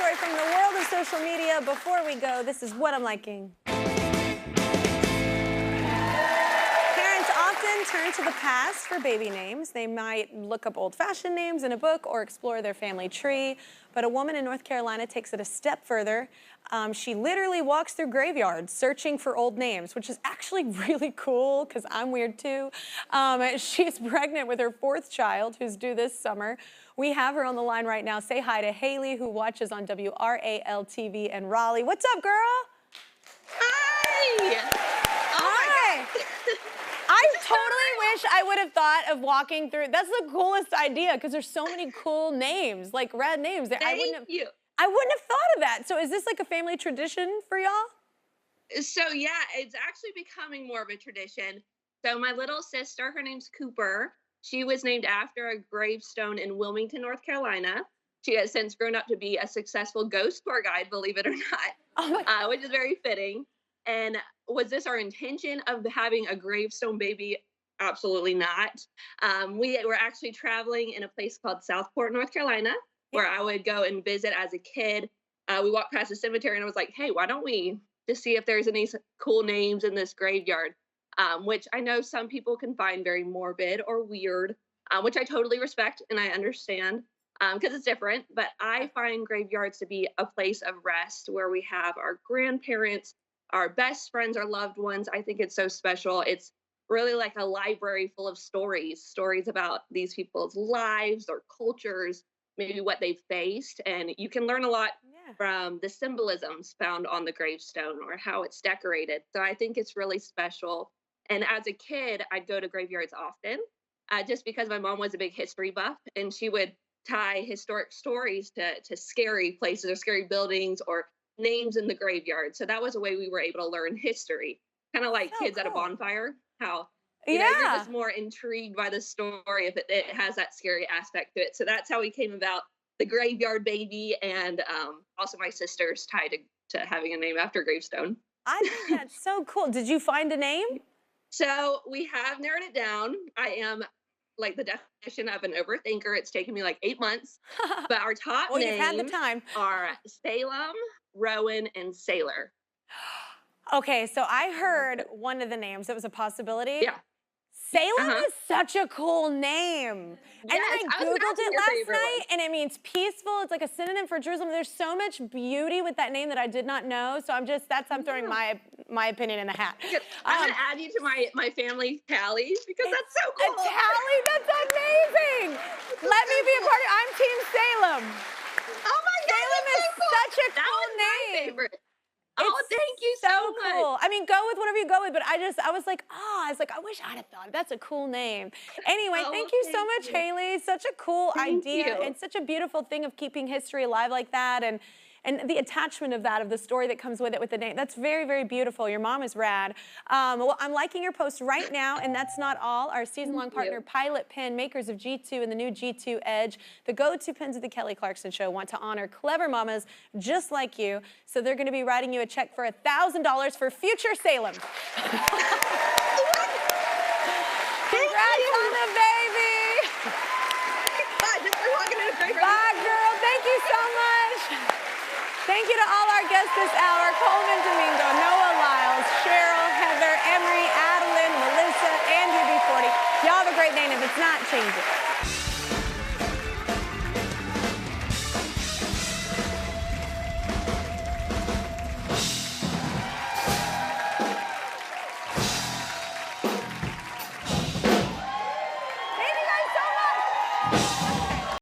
story from the world of social media. Before we go, this is what I'm liking. Parents often turn to the past for baby names. They might look up old-fashioned names in a book or explore their family tree. But a woman in North Carolina takes it a step further. She literally walks through graveyards searching for old names, which is actually really cool because I'm weird too. She's pregnant with her 4th child, who's due this summer. We have her on the line right now. Say hi to Haley, who watches on WRAL TV in Raleigh. What's up, girl? Hi! Hi! I totally wish I would have thought of walking through. That's the coolest idea because there's so many cool names, like rad names. Thank you. I wouldn't have thought of that. So is this like a family tradition for y'all? So yeah, it's actually becoming more of a tradition. So my little sister, her name's Cooper. She was named after a gravestone in Wilmington, North Carolina. She has since grown up to be a successful ghost tour guide, believe it or not, which is very fitting. And was this our intention of having a gravestone baby? Absolutely not. We were actually traveling in a place called Southport, North Carolina, where I would go and visit as a kid. We walked past the cemetery and I was like, hey, why don't we just see if there's any cool names in this graveyard? Which I know some people can find very morbid or weird, which I totally respect and I understand because it's different. But I find graveyards to be a place of rest where we have our grandparents, our best friends, our loved ones. I think it's so special. It's really like a library full of stories about these people's lives or cultures, maybe what they've faced. And you can learn a lot from the symbolisms found on the gravestone or how it's decorated. So I think it's really special. And as a kid, I'd go to graveyards often just because my mom was a big history buff and she would tie historic stories to scary places or scary buildings or names in the graveyard. So that was a way we were able to learn history, kind of like kids at a bonfire, how you know, you're just more intrigued by the story if it has that scary aspect to it. So that's how we came about the graveyard baby, and also my sister's tied to having a name after gravestone. I think that's so cool. Did you find a name? So we have narrowed it down. I am like the definition of an overthinker. It's taken me like 8 months, but our top Well, names you've had the time. are Salem, Rowan, and Sailor. Okay, so I heard one of the names that was a possibility. Yeah. Salem is such a cool name. And then I Googled it last night, and it means peaceful. It's like a synonym for Jerusalem. There's so much beauty with that name that I did not know. So I'm throwing my opinion in the hat. I'm gonna add you to my family tally because that's so cool. A tally? That's amazing. Let me be a part of it. I'm Team Salem. Oh my God, Salem is so cool. such a That cool was my name. favorite. Oh, thank you so much. Cool. I mean, go with whatever you go with, but I was like, I wish I'd have thought. That's a cool name. Anyway, thank you so much, Haley. Such a cool idea and such a beautiful thing of keeping history alive like that, and the attachment of the story that comes with it with the name. That's very, very beautiful. Your mom is rad. Well, I'm liking your post right now, and that's not all. Our season-long partner, Pilot Pen, makers of G2 and the new G2 Edge, the go-to pens of the Kelly Clarkson Show, want to honor clever mamas just like you. So they're going to be writing you a check for $1,000 for future Salem. Congrats on the baby. Bye, girl. Thank you so much. Thank you to all our guests this hour: Coleman Domingo, Noah Lyles, Cheryl, Heather, Emery, Adeline, Melissa, and UB40. Y'all have a great day, and if it's not, change it.